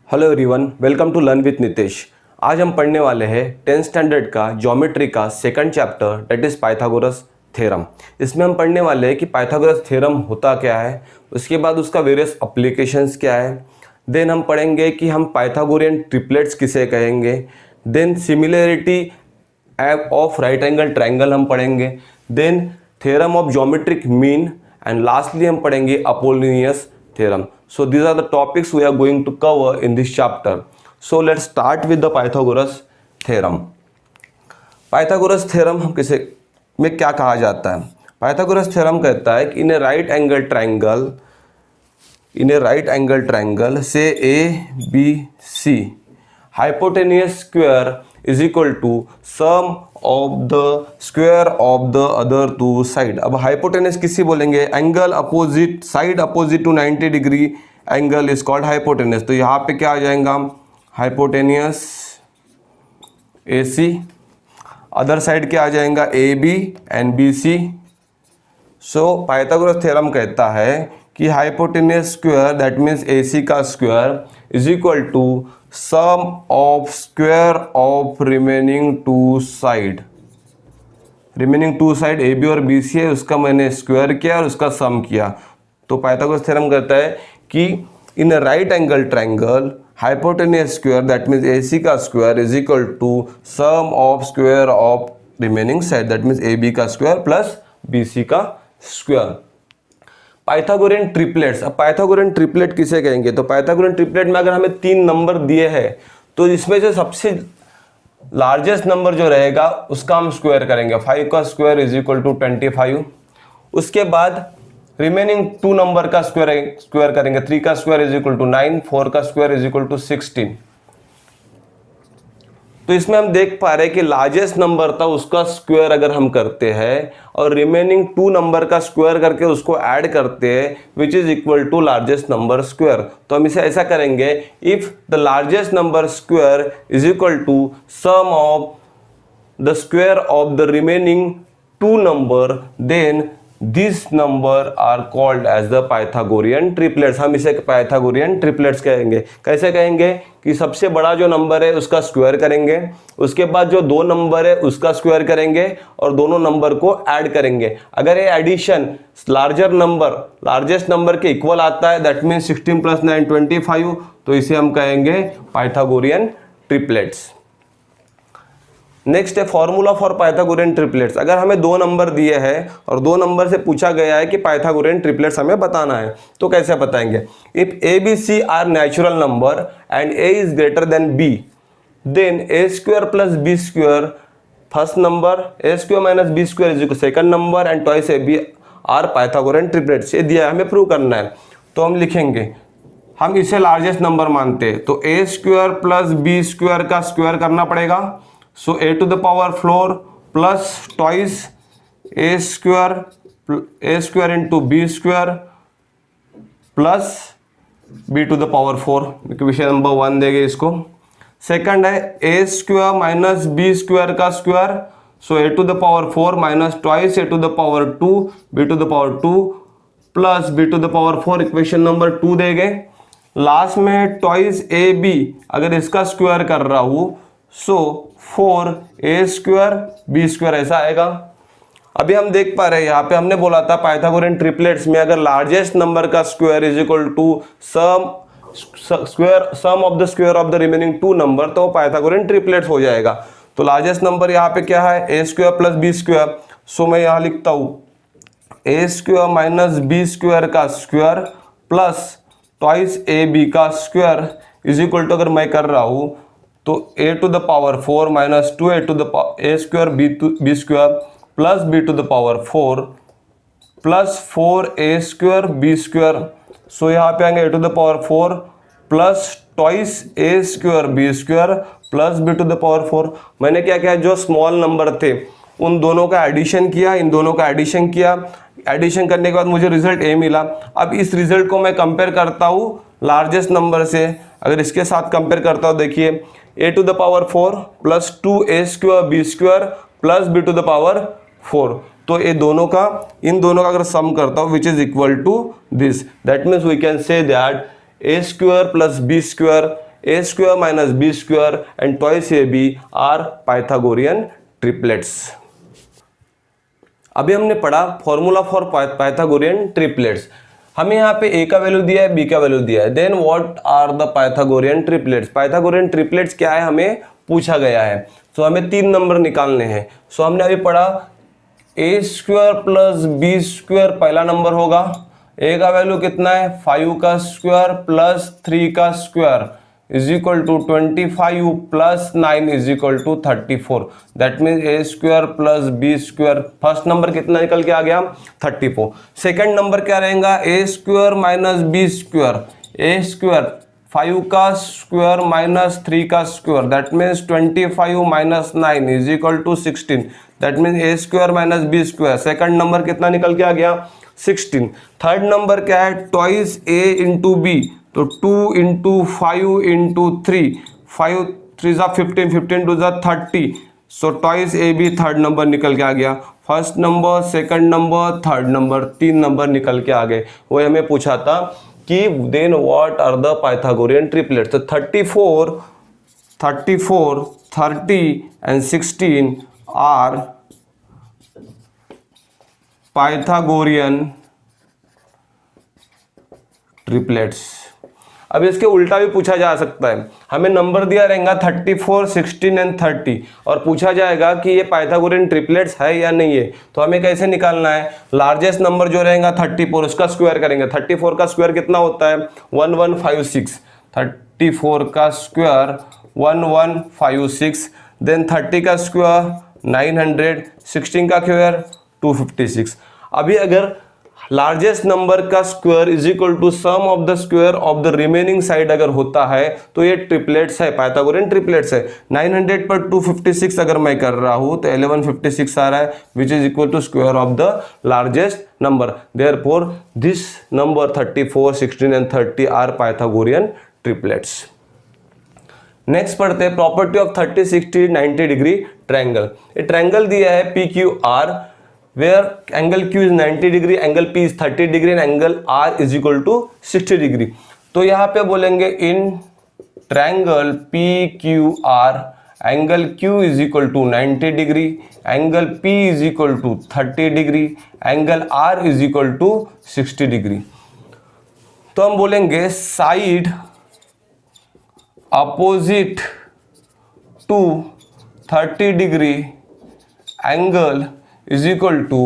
Hello everyone, welcome to learn with Nitesh. आज हम पढ़ने वाले हैं 10th स्टैंडर्ड का ज्योमेट्री का second chapter that is Pythagoras theorem. इसमें हम पढ़ने वाले हैं कि पाइथागोरस थ्योरम होता क्या है, उसके बाद उसका वेरियस एप्लीकेशंस क्या है। देन हम पढ़ेंगे कि हम पाइथागोरियन ट्रिपलेट्स किसे कहेंगे। Then similarity of right angle triangle हम पढ़ेंगे। Then theorem of geometric mean and lastly हम पढ़ेंगे Apollonius theorem. So these are the topics we are going to cover in this chapter. So let's start with the Pythagoras theorem. Pythagoras theorem हम किसे में क्या कहा जाता है? Pythagoras theorem कहता है कि in a right angle triangle say ABC, hypotenuse square is equal to sum of the square of the other two side. अब हाइपोटेनस किसी बोलेंगे, angle opposite, side opposite to 90 degree angle is called hypotenuse. तो यहाँ पे क्या आ जाएगा, hypotenuse AC, other side क्या आ जाएगा, AB and BC। So Pythagoras theorem कहता है कि hypotenuse square that means AC का square is equal to sum of square of remaining two side. Remaining two side AB और BC है, उसका मैंने स्क्वायर किया और उसका सम किया। तो पाइथागोरस थ्योरम कहता है कि in a right angle triangle hypotenuse square that means AC का square is equal to sum of square of remaining side that means AB का स्क्वायर प्लस BC का स्क्वायर। पाइथागोरियन ट्रिपलेट्स, अब Pythagorean triplet किसे कहेंगे? तो Pythagorean triplet में अगर हमें 3 नंबर दिए हैं तो इसमें से सबसे लार्जेस्ट नंबर जो रहेगा उसका हम स्क्वायर करेंगे। 5 का स्क्वायर इज इक्वल टू 25। उसके बाद रिमेनिंग 2 नंबर का स्क्वायर करेंगे। 3 का स्क्वायर इज इक्वल टू 9, 4 का स्क्वायर इज इक्वल टू 16। तो इसमें हम देख पा रहे हैं कि लार्जेस्ट नंबर था उसका स्क्वायर अगर हम करते हैं और रिमेनिंग 2 नंबर का स्क्वायर करके उसको ऐड करते हैं which is equal to largest number square. तो हम इसे ऐसा करेंगे, if the largest number square is equal to sum of the square of the remaining 2 number then this number are called as the Pythagorean triplets. हम इसे Pythagorean triplets कहेंगे। कैसे कहेंगे कि सबसे बड़ा जो नंबर है उसका स्क्वायर करेंगे, उसके बाद जो 2 नंबर है उसका स्क्वायर करेंगे और दोनों नंबर को ऐड करेंगे। अगर ये एडिशन लार्जेस्ट नंबर के इक्वल आता है दैट मीन्स 16 + 9 25, तो इसे हम कहेंगे पाइथागोरियन ट्रिपलेट्स। नेक्स्ट है फॉर्मूला फॉर पाइथागोरियन ट्रिपलेट्स। अगर हमें 2 नंबर दिए हैं और 2 नंबर से पूछा गया है कि पाइथागोरियन ट्रिपलेट्स हमें बताना है, तो कैसे बताएंगे? If ABC are natural number and A is greater than B then A² + B² first number, A² - B² is equal second number and twice AB are Pythagorean triplets. ये दिया है, हमें प्रूव करना है। तो हम लिखेंगे, हम इसे लार्जेस्ट नंबर मानते हैं तो A² + B² का स्क्वायर करना पड़ेगा। So A to the power 4 plus twice A² into B² plus B to the power 4। Equation number 1 देंगे इसको। सेकंड है A² - B² का square, so A to the power 4 minus twice A to the power 2 B to the power 2 plus B to the power 4। Equation number 2 देंगे। Last में twice AB अगर इसका square कर रहा हूँ सो 4 A² B² ऐसा आएगा। अभी हम देख पा रहे हैं यहाँ पे हमने बोला था पाइथागोरियन ट्रिपलेट्स में अगर लार्जेस्ट नंबर का square is equal to sum of the square of the remaining 2 number, तो पाइथागोरियन ट्रिपलेट्स हो जाएगा। तो लार्जेस्ट नंबर यहाँ पे क्या है, A² + B²। सो मैं यहाँ लिखता हूँ A² - B² का स्क्वायर प्लस ट्वाइस AB का स्क्वायर इज इक्वल टू, अगर मैं कर रहा हूँ तो A to the power 4 minus 2 A² B² plus B to the power 4 plus 4A² B²। सो यहाँ पे आएंगे A to the power 4 plus twice A² B² plus B to the power 4। मैंने क्या किया, जो स्मॉल नंबर थे उन दोनों का एडिशन किया, इन दोनों का एडिशन किया। एडिशन करने के बाद मुझे रिजल्ट A मिला। अब इस रिजल्ट को मैं कंपेयर करता हूँ लार्जेस्ट नंबर से। अगर इसके साथ कंपेयर करता हूँ, देखिए A to the power 4 plus 2A² B² plus B to the power 4। तो ये दोनों का, इन दोनों का अगर सम करता हूँ which is equal to this, that means we can say that A² plus B² A square minus B square and twice A B are Pythagorean triplets. अभी हमने पढ़ा फॉर्मूला फॉर पाइथागोरियन ट्रिपलेट्स। हमें यहाँ पे ए का value दिया है, B का वैल्यू दिया है। Then what are the Pythagorean triplets, Pythagorean triplets क्या है हमें पूछा गया है। सो हमें 3 नंबर निकालने हैं। सो हमने अभी पढ़ा ए स्क्वायर प्लस बी स्क्वायर पहला नंबर होगा। ए का वैल्यू कितना है 5 का स्क्वायर प्लस 3 का square is equal to 25 plus 9 is equal to 34। That means a square plus b square. First number कितना निकल के आ गया 34। सेकेंड नंबर क्या रहेगा a square minus B square, a square 5 का स्क्वायर माइनस 3 का square that means 25 minus 9 is equal to 16। That means a square minus B square. Second number कितना निकल के आ गया 16। थर्ड नंबर क्या है ट्वाइस ए इंटू बी, तो 2 इंटू 5 इंटू 3, 5 3 जा 15, 15 2 जा 30। सो ट्वाइस ए बी थर्ड नंबर निकल के आ गया। First number, second number, third number, 3 number निकल के आ गए। वो हमें पूछा था कि then what are the Pythagorean triplets. तो 34, 30 एंड 16 आर पाइथागोरियन ट्रिपलेट्स। अब इसके उल्टा भी पूछा जा सकता है। हमें नंबर दिया रहेगा 34, 16 एंड 30 और पूछा जाएगा कि ये पाइथागोरियन ट्रिपलेट्स है या नहीं है। तो हमें कैसे निकालना है, लार्जेस्ट नंबर जो रहेगा 34 उसका स्क्वायर करेंगे। 34 का स्क्वायर कितना होता है 1156, 34 का स्क्वायर 1156। देन 30 का स्क्वायर 900, 16 का स्क्वायर 256। अभी अगर लार्जेस्ट नंबर का square is equal to sum of the square of the remaining side अगर होता है तो ये ट्रिपलेट्स है, पाइथागोरियन ट्रिपलेट्स है। 900 पर 256 अगर मैं कर रहा हूं तो 1156 आ रहा है which is equal to square of the largest number. Therefore this number 34, 16 and 30 are Pythagorean triplets. Next पढ़ते हैं प्रॉपर्टी ऑफ 30, 60, 90 डिग्री ट्रायंगल। ये ट्रायंगल दिया है P Q R where angle Q is 90 degree, angle P is 30 degree and angle R is equal to 60 degree। तो यहाँ पे बोलेंगे in triangle PQR angle Q is equal to 90 degree, angle P is equal to 30 degree, angle R is equal to 60 degree। तो हम बोलेंगे side opposite to 30 degree angle is equal to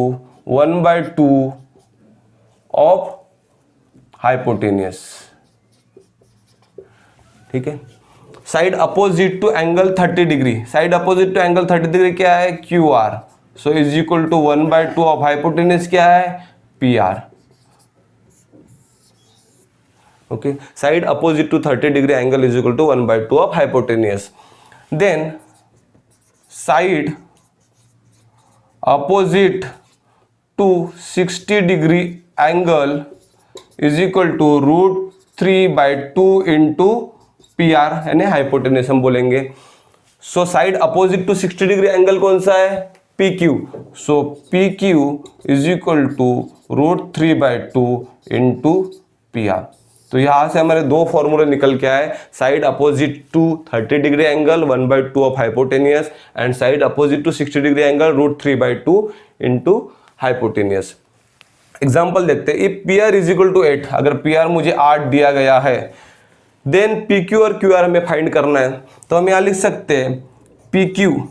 1/2 of hypotenuse। ठीक है, side opposite to angle 30 degree, side opposite to angle 30 degree क्या है Q R, so is equal to 1/2 of hypotenuse क्या है P R. Okay, side opposite to 30 degree angle is equal to 1/2 of hypotenuse. Then side opposite to 60 degree angle is equal to √3/2 into PR यानी hypotenuse हम बोलेंगे। So side opposite to 60 degree angle कौन सा है PQ, सो PQ is equal to √3/2 into PR। तो यहाँ से हमारे दो फॉर्मूले निकल के आए, side opposite to 30 degree angle 1/2 of hypotenuse and side opposite to 60 degree angle √3/2 into hypotenuse. Example देखते हैं, if P R is equal to 8, अगर पी आर मुझे 8 दिया गया है, देन पी क्यू और क्यू आर हमें फाइंड करना है। तो हम यहाँ लिख सकते हैं P Q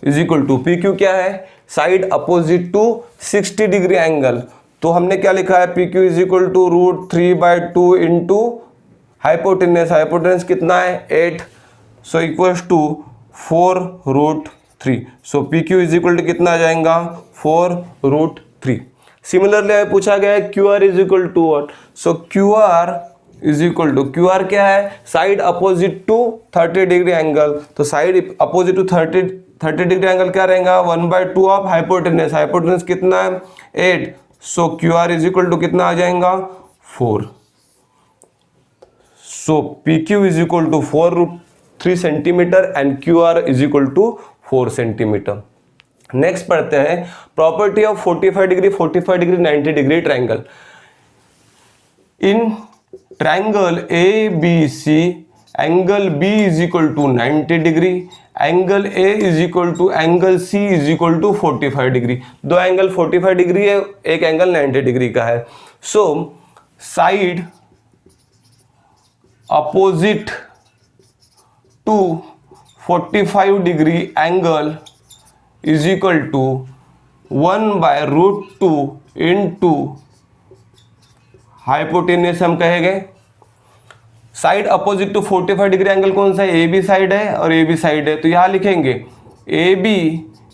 is equal to, P Q क्या है side opposite to 60 degree angle, तो हमने क्या लिखा है P Q is equal to √3/2 into hypotenuse, hypotenuse कितना है 8, so equals to 4√3। So P Q is equal to कितना आ जाएगा 4√3। सिमिलरली हमें पूछा गया है Q R is equal to what, so Q R is equal to, Q R क्या है side opposite to 30 degree angle, तो side opposite to 30 degree angle क्या रहेगा 1/2 ऑफ हाइपोटेन्यूज, हाइपोटेन्यूज कितना है 8, so Q R is equal to कितना आ जाएगा 4। So P Q is equal to 4√3 centimetre and Q R is equal to 4 centimetre. Next पढ़ते हैं property of 45 degree 90 degree triangle. In triangle ABC angle B is equal to 90 degree, angle A is equal to angle C is equal to 45 degree. दो angle 45 degree है, एक angle 90 degree का है। So side opposite to 45 degree angle is equal to 1/√2 into hypotenuse हम कहेंगे। Side opposite to 45 degree angle कौन सा है? ए बी साइड है और ए बी साइड है, तो यहां लिखेंगे A B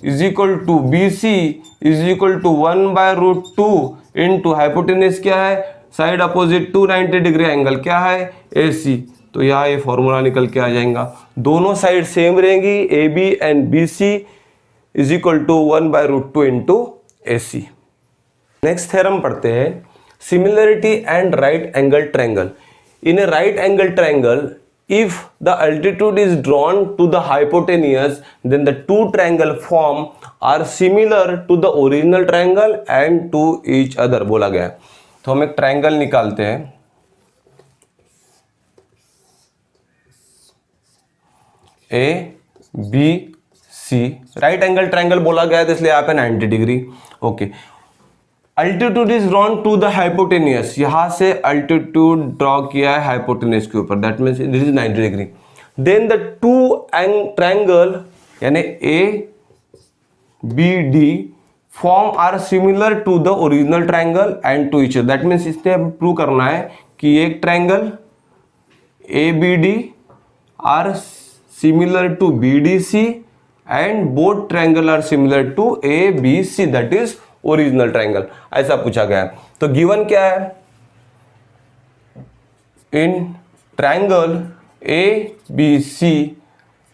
is equal to B C is equal to 1/√2 into hypotenuse क्या है? Side opposite to 90 degree angle क्या है? A C. तो यहाँ ये फॉर्मूला निकल के आ जाएगा। दोनों साइड सेम रहेंगी, A B and B C is equal to 1/√2 into A C. Next theorem पढ़ते हैं, similarity and right angle triangle. In a right angle triangle, if the altitude is drawn to the hypotenuse, then the two triangle form are similar to the original triangle and to each other बोला गया है। तो हम एक triangle निकालते हैं, A B C, right angle triangle बोला गया है तो इसलिए यहाँ पे 90 degree. Okay, altitude is drawn to the hypotenuse, यहां से अल्टीट्यूड ड्रॉ किया है हाइपोटेनियस के ऊपर, that means this is 90 degree. Then the two triangle यानी A B D form are similar to the original triangle and to each other, that means इससे prove करना है कि एक triangle A B D are similar to B D C and both triangle are similar to A B C, that is original triangle, ऐसा पूछा गया है। तो गिवन क्या है? In triangle A B C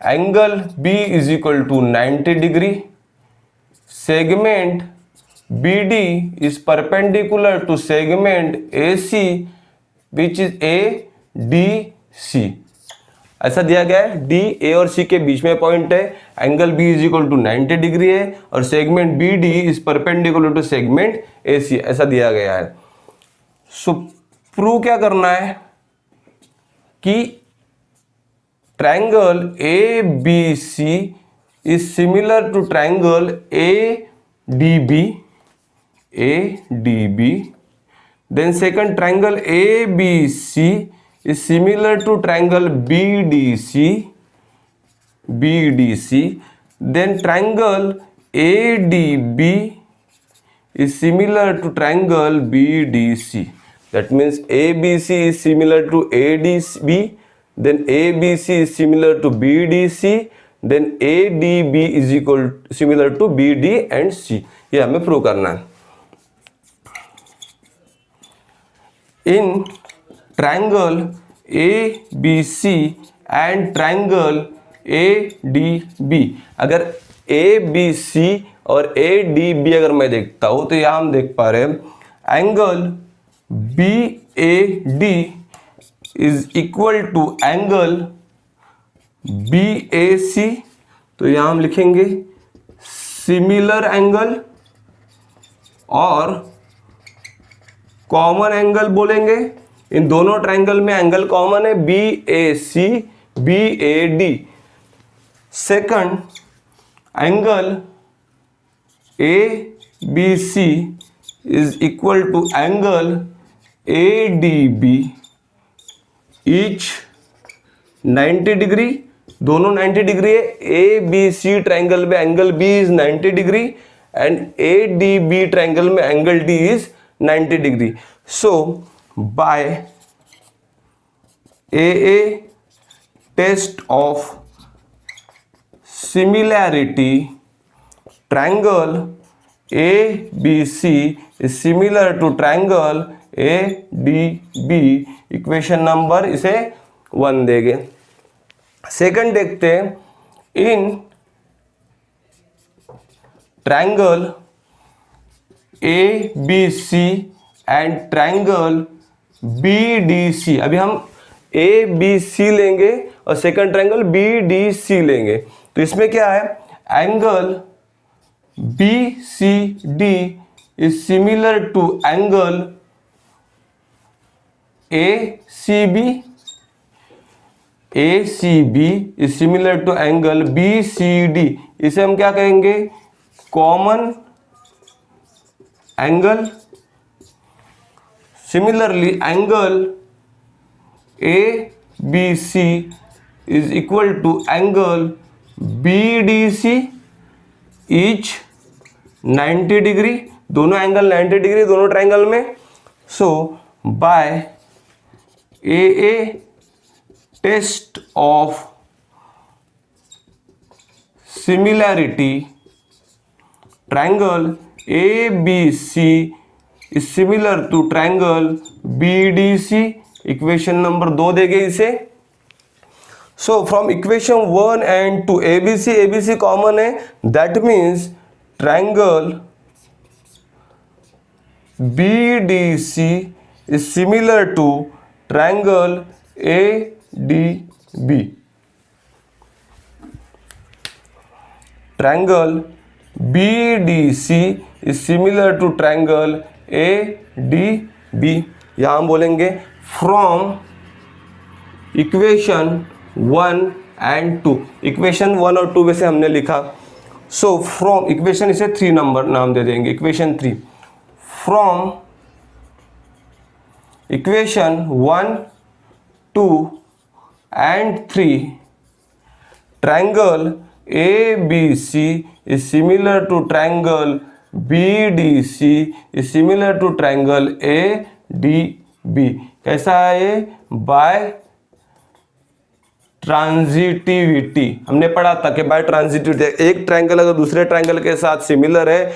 angle B is equal to 90 degree, segment B D is perpendicular to segment A C which is A D C, ऐसा दिया गया है। डी ए और सी के बीच में पॉइंट है, angle B is equal to 90 degree है और segment B D is perpendicular to segment A C, ऐसा दिया गया है। सो प्रूव क्या करना है कि triangle A B C is similar to triangle A D B, then second triangle A B C is similar to triangle BDC, then triangle ADB is similar to triangle BDC, that means ABC is similar to ADB, then ABC is similar to BDC, then ADB is equal similar to BD and C, ये हमें prove करना है। In triangle A B C and triangle A D B, अगर A B सी और ए D B अगर मैं देखता हूं तो यहां हम देख पा रहे हैं angle B A D is equal to angle B A C, तो यहां हम लिखेंगे सिमिलर एंगल और कॉमन एंगल बोलेंगे। इन दोनों ट्रायंगल में एंगल कॉमन है, B A C B A D. Second angle A B C is equal to angle A D B, each 90 degree, दोनों 90 डिग्री है। ए बी सी ट्रायंगल में angle B is 90 degree and A D B triangle में angle D is 90 degree. So by a test of similarity, triangle ABC is similar to triangle ADB, equation number इसे 1 देंगे। Second देखते हैं, इन triangle ABC and triangle BDC, अभी हम ABC लेंगे और second triangle BDC लेंगे, तो इसमें क्या है angle BCD is similar to angle ACB, ACB is similar to angle BCD, इसे हम क्या कहेंगे, common angle. Similarly angle ABC is equal to angle BDC each 90 degree, दोनों एंगल 90 डिग्री दोनों ट्रायंगल में। So by AA test of similarity triangle ABC is similar to triangle BDC, equation number 2 देंगे इसे। So from equation 1 and 2 ABC common है, that means triangle BDC is similar to triangle ADB. Triangle BDC is similar to triangle ADB. यहाँ हम बोलेंगे from equation 1 and 2, equation 1 और 2 में से हमने लिखा। सो फ्रॉम इक्वेशन इसे 3 नंबर नाम दे देंगे, equation 3। From equation 1, 2 and 3 triangle ABC is similar to triangle BDC is similar to triangle ADB। कैसा है ये, बाय ट्रांजिटिविटी। हमने पढ़ा था कि बाय ट्रांजिटिविटी एक ट्रायंगल अगर दूसरे ट्रायंगल के साथ सिमिलर है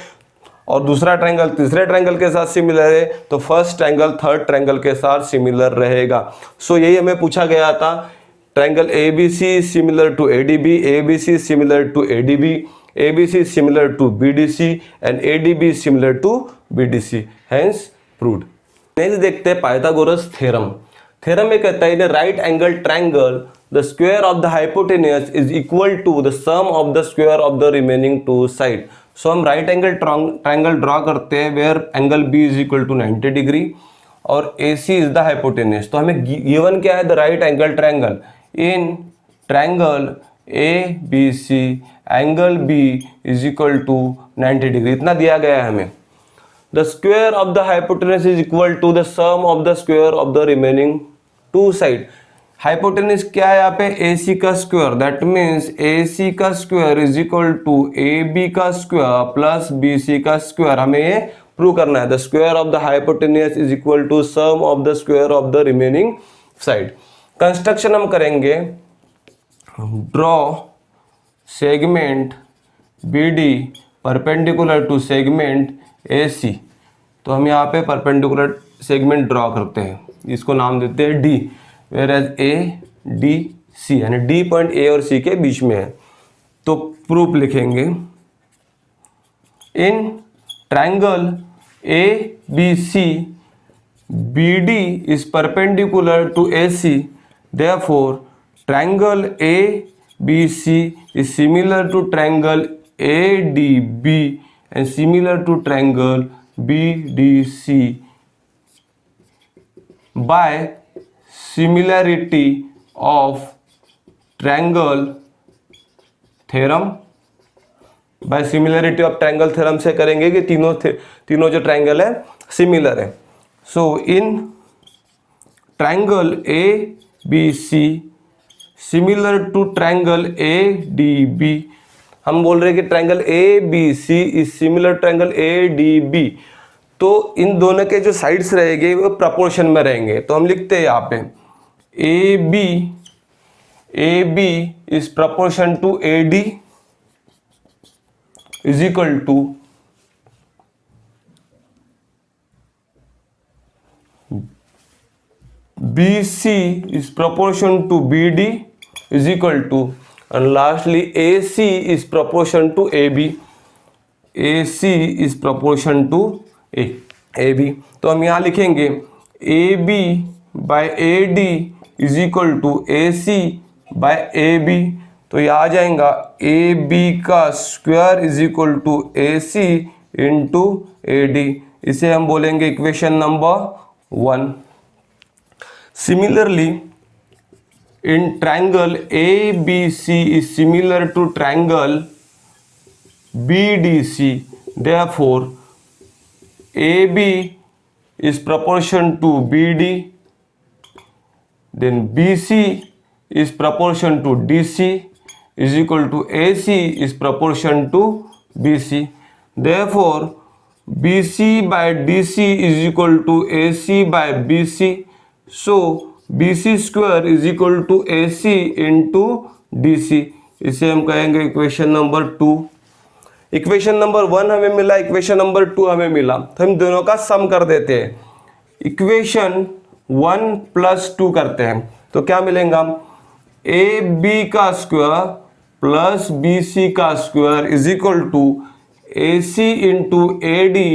और दूसरा ट्रायंगल तीसरे ट्रायंगल के साथ सिमिलर है तो फर्स्ट ट्रायंगल थर्ड ट्रायंगल के साथ सिमिलर रहेगा। सो यही हमें पूछा गया था। Triangle ABC similar to ADB, ABC similar to ADB, ABC similar to BDC and ADB similar to BDC, hence proved. Next देखते हैं पाइथागोरस थ्योरम। थ्योरम में कहता है in right angle triangle the square of the hypotenuse is equal to the sum of the square of the remaining two side. So हम right angle triangle draw करते हैं where angle B is equal to 90 degree और AC is the hypotenuse. तो हमें given क्या है, the right angle triangle. In triangle ABC angle B is equal to 90 degree, इतना दिया गया है हमें। The square of the hypotenuse is equal to the sum of the square of the remaining two side. Hypotenuse क्या है यहाँ पे, AC का स्क्वायर, दैट मीन्स AC का square is equal to AB का स्क्वायर प्लस BC का square. हमें ये प्रूव करना है। The square of the hypotenuse is equal to sum of the square of the remaining side. Construction हम करेंगे, draw segment BD perpendicular to segment AC। तो हम यहाँ पे परपेंडिकुलर सेगमेंट ड्रॉ करते हैं, इसको नाम देते हैं D, whereas ADC यानी D पॉइंट A और C के बीच में है। तो प्रूफ लिखेंगे, इन triangle ABC BD is perpendicular to AC, therefore triangle ABC is similar to triangle ADB and similar to triangle BDC by similarity of triangle theorem। By similarity of triangle theorem से करेंगे कि तीनों जो triangle है similar है। So in triangle ABC similar to triangle ADB, हम बोल रहे हैं कि triangle ABC is similar triangle ADB, तो इन दोनों के जो साइड्स रहेंगे वो प्रपोर्शन में रहेंगे। तो हम लिखते हैं यहाँ पे AB is proportion to AD is equal to BC is proportion to BD is equal to, and lastly AC is proportion to AB, AC is proportion to AB। तो हम यहाँ लिखेंगे AB by AD is equal to AC by AB। तो ये आ जाएगा AB का square is equal to AC into AD, इसे हम बोलेंगे equation number 1। Similarly, in triangle ABC is similar to triangle BDC. Therefore AB is proportion to BD, then BC is proportion to DC is equal to AC is proportion to BC. Therefore BC by DC is equal to AC by BC. So BC square is equal to AC into DC. इसे हम कहेंगे equation number 2. Equation number 1 हमें मिला, equation number 2 हमें मिला, तो हम दोनों का सम कर देते हैं. इक्वेशन 1 प्लस 2 करते हैं तो क्या मिलेगा, ए बी का स्क्वायर प्लस बी सी का square is equal to A C into A D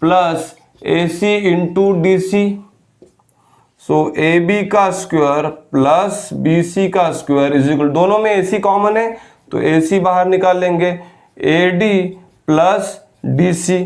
plus A C into D C. So A B का स्क्वायर प्लस बी सी का स्क्वायर इज इक्वल, दोनों में ए सी common है तो ए सी बाहर निकाल लेंगे, A D plus D C.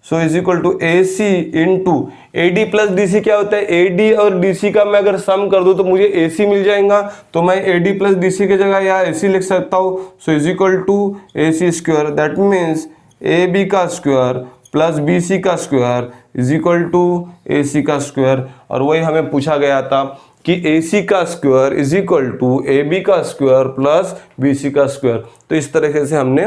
So is equal to A C into A D plus D C. क्या होता है, ए डी और डी सी का मैं अगर सम कर दूं तो मुझे ए सी मिल जाएगा, तो मैं A D plus D C की जगह यहाँ ए सी लिख सकता हूँ. So is equal to A C square, that means A B का स्क्वायर प्लस बी सी का square is equal to A C का स्क्वायर. और वही हमें पूछा गया था कि ए सी का square is equal to A B का स्क्वायर प्लस बी सी का स्क्वायर. तो इस तरीके से हमने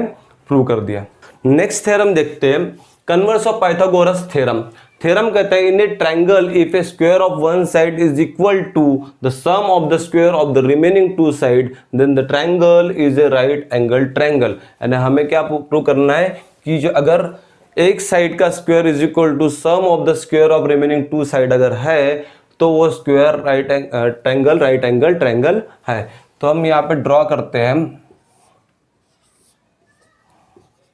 प्रूव कर दिया. नेक्स्ट थ्योरम देखते हैं, converse of Pythagoras theorem. Theorem कहता है in a triangle if a square of one side is equal to the sum of the square of the remaining two side then the triangle is a right angle triangle. यानी हमें क्या prove करना है कि जो अगर एक side का square is equal to sum of the square of remaining two side अगर है तो वो स्क्वायर राइट एंगल ट्रायंगल है. तो हम यहाँ पे ड्रॉ करते हैं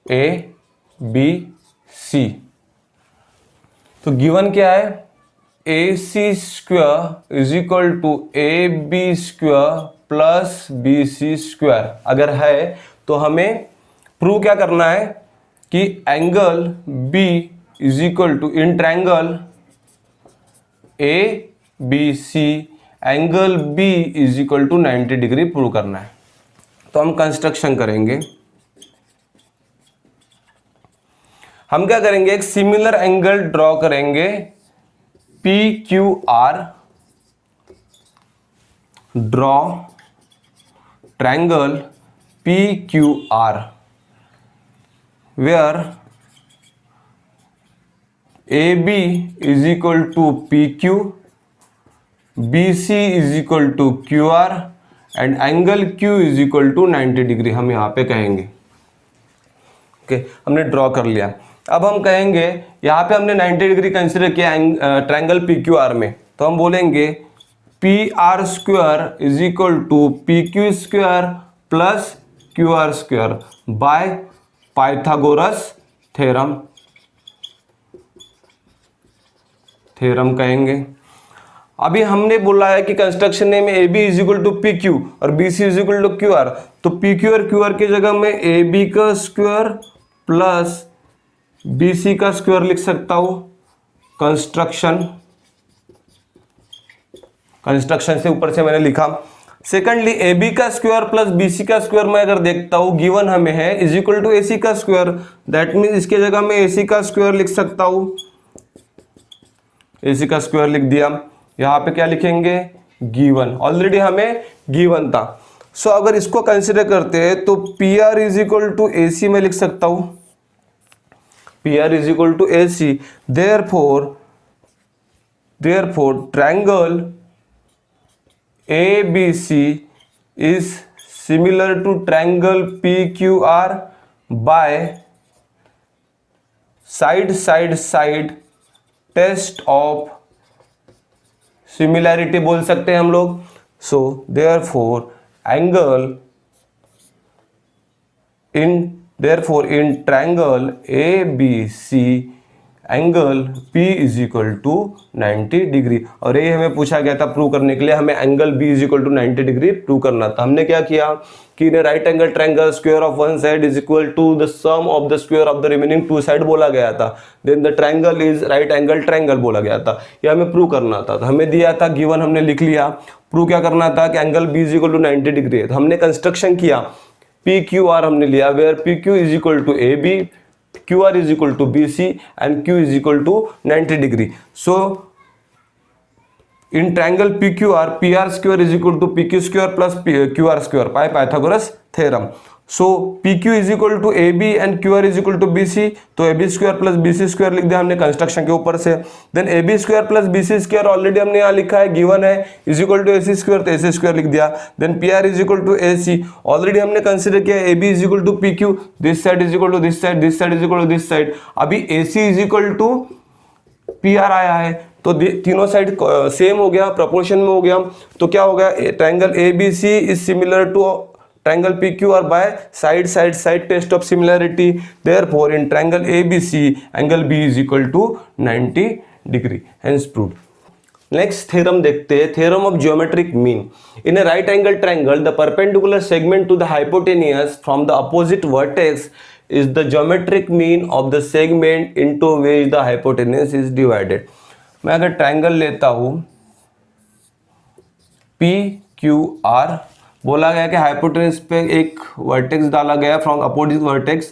ए बी सी. तो गिवन क्या है, A C square is equal to A B square plus B C square अगर है तो हमें प्रूव क्या करना है कि angle B is equal to in triangle A B C angle B is equal to 90 degree prove करना है. तो हम कंस्ट्रक्शन करेंगे. हम क्या करेंगे, एक सिमिलर एंगल ड्रॉ करेंगे P Q R. Draw triangle P Q R where A B is equal to P Q, B C is equal to Q R and angle Q is equal to 90 degree हम यहाँ पे कहेंगे. Okay, हमने draw कर लिया. अब हम कहेंगे यहाँ पे हमने 90 डिग्री कंसिडर किया ट्रायंगल पी क्यू आर में, तो हम बोलेंगे P R square is equal to P Q square plus Q R square by Pythagoras theorem. Theorem कहेंगे. अभी हमने बोला है कि कंस्ट्रक्शन में A B is equal to P Q और B C is equal to Q R, तो P Q और क्यू आर की जगह में ए बी का स्क्वायर प्लस बी सी का स्क्वायर लिख सकता हूं. कंस्ट्रक्शन से ऊपर से मैंने लिखा. सेकंडली ए बी का स्क्वायर प्लस बी सी का स्क्वायर मैं अगर देखता हूं गिवन हमें है is equal to A C का स्क्वायर, दैट मीन्स इसके जगह में ए सी का स्क्वायर लिख सकता हूं. ए सी का स्क्वायर लिख दिया. यहां पे क्या लिखेंगे, गिवन, ऑलरेडी हमें गिवन था. सो अगर इसको कंसिडर करते हैं तो P R is equal to A C में लिख सकता हूं. P R is equal to A C. Therefore triangle A B C is similar to triangle P Q R by side test of similarity बोल सकते हैं हम लोग. So therefore in triangle ABC angle P is equal to 90 degree. और ये हमें पूछा गया था प्रूव करने के लिए, हमें angle B is equal to 90 degree prove करना था। हमने क्या किया कि in right angle triangle square of one side is equal to the sum of the square of the remaining two side बोला गया था, then the triangle is right angle triangle बोला गया था। यह हमें प्रूव करना था। तो हमें दिया था गिवन, हमने लिख लिया। प्रूव क्या करना था कि angle B is equal to 90 degree है। तो हमने कंस्ट्रक्शन किया, PQR हमने लिया, where PQ is equal to AB, QR is equal to BC and Q is equal to 90 degree. So in triangle PQR, PR square is equal to PQ square plus QR square by Pythagoras theorem. So PQ is equal to AB and QR is equal to BC. तो AB square plus BC square लिख दिया हमने construction के ऊपर से। Then AB square plus BC square already हमने यहाँ लिखा है, गिवन है, is equal to AC square, तो AC square लिख दिया। Then PR is equal to AC already हमने कंसिडर किया, AB is equal to PQ, this side is equal to this side, this side is equal to this side। अभी AC is equal to PR आया है, तो तीनों side same हो गया, proportion में हो गया। तो क्या हो गया, triangle ABC is similar to triangle PQR by side test of similarity. Therefore in triangle ABC angle B is equal to 90 degree, hence proved. Next theorem देखते हैं, theorem of geometric mean. In a right angle triangle the perpendicular segment to the hypotenuse from the opposite vertex is the geometric mean of the segment into which the hypotenuse is divided. मैं अगर triangle लेता हूँ PQR, बोला गया कि hypotenuse पे एक vertex डाला गया फ्रॉम अपोजिट वर्टेक्स,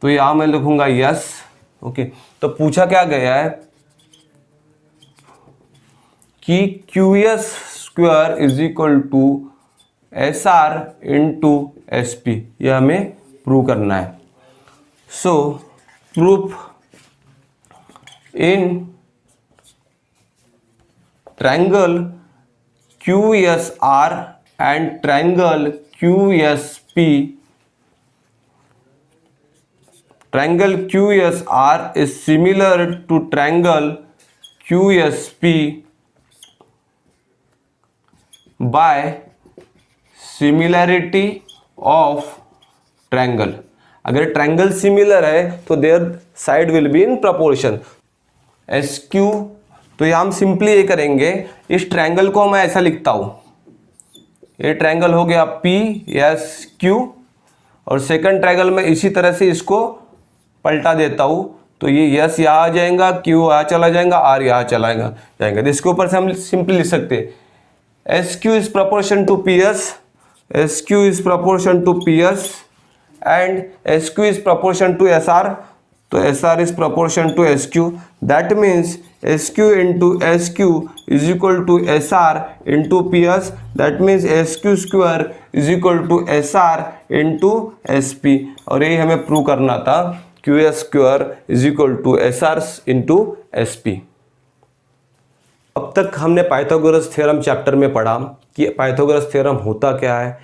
तो यहां मैं लिखूंगा यस। ओके, तो पूछा क्या गया है कि QS square is equal to SR into SP, यह हमें प्रूव करना है। सो प्रूफ इन ट्रायंगल QSR and triangle QSP, triangle QSR is similar to triangle QSP by similarity of triangle. अगर ट्रायंगल सिमिलर है तो their side will be in proportion. SQ, तो यहाँ हम सिंपली ये करेंगे, इस ट्रायंगल को मैं ऐसा लिखता हूँ, ये ट्रायंगल हो गया PSQ, और सेकंड ट्रायंगल में इसी तरह से इसको पलटा देता हूँ, तो ये S यहाँ आ जाएगा, Q यहाँ चला जाएगा, R यहाँ चला जाएगा। तो इसके ऊपर से हम सिंपली लिख सकते हैं SQ is proportion to PS, SQ is proportion to PS and SQ is proportion to SR, तो SR is proportion to SQ. That means SQ into SQ is equal to SR into PS. That means SQ square is equal to SR into SP. और यही हमें prove करना था, QS square is equal to SR into SP. अब तक हमने Pythagoras theorem chapter में पढ़ा कि पाइथागोरस थ्योरम होता क्या है,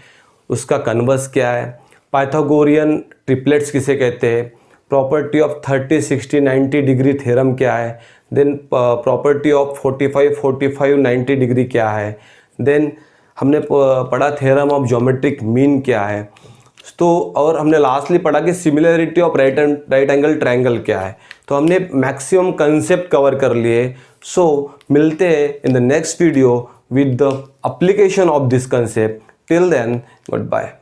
उसका कन्वर्स क्या है, पाइथागोरियन ट्रिपलेट्स किसे कहते हैं, प्रॉपर्टी ऑफ 30, 60, 90 डिग्री थ्योरम क्या है, देन प्रॉपर्टी ऑफ 45, 45, 90 डिग्री क्या है, देन हमने पढ़ा थ्योरम ऑफ ज्योमेट्रिक मीन क्या है, तो और हमने लास्टली पढ़ा कि similarity of right angle triangle क्या है। तो हमने मैक्सिमम कंसेप्ट कवर कर लिए। सो मिलते हैं in the next video with the application of this concept. Till then, good bye.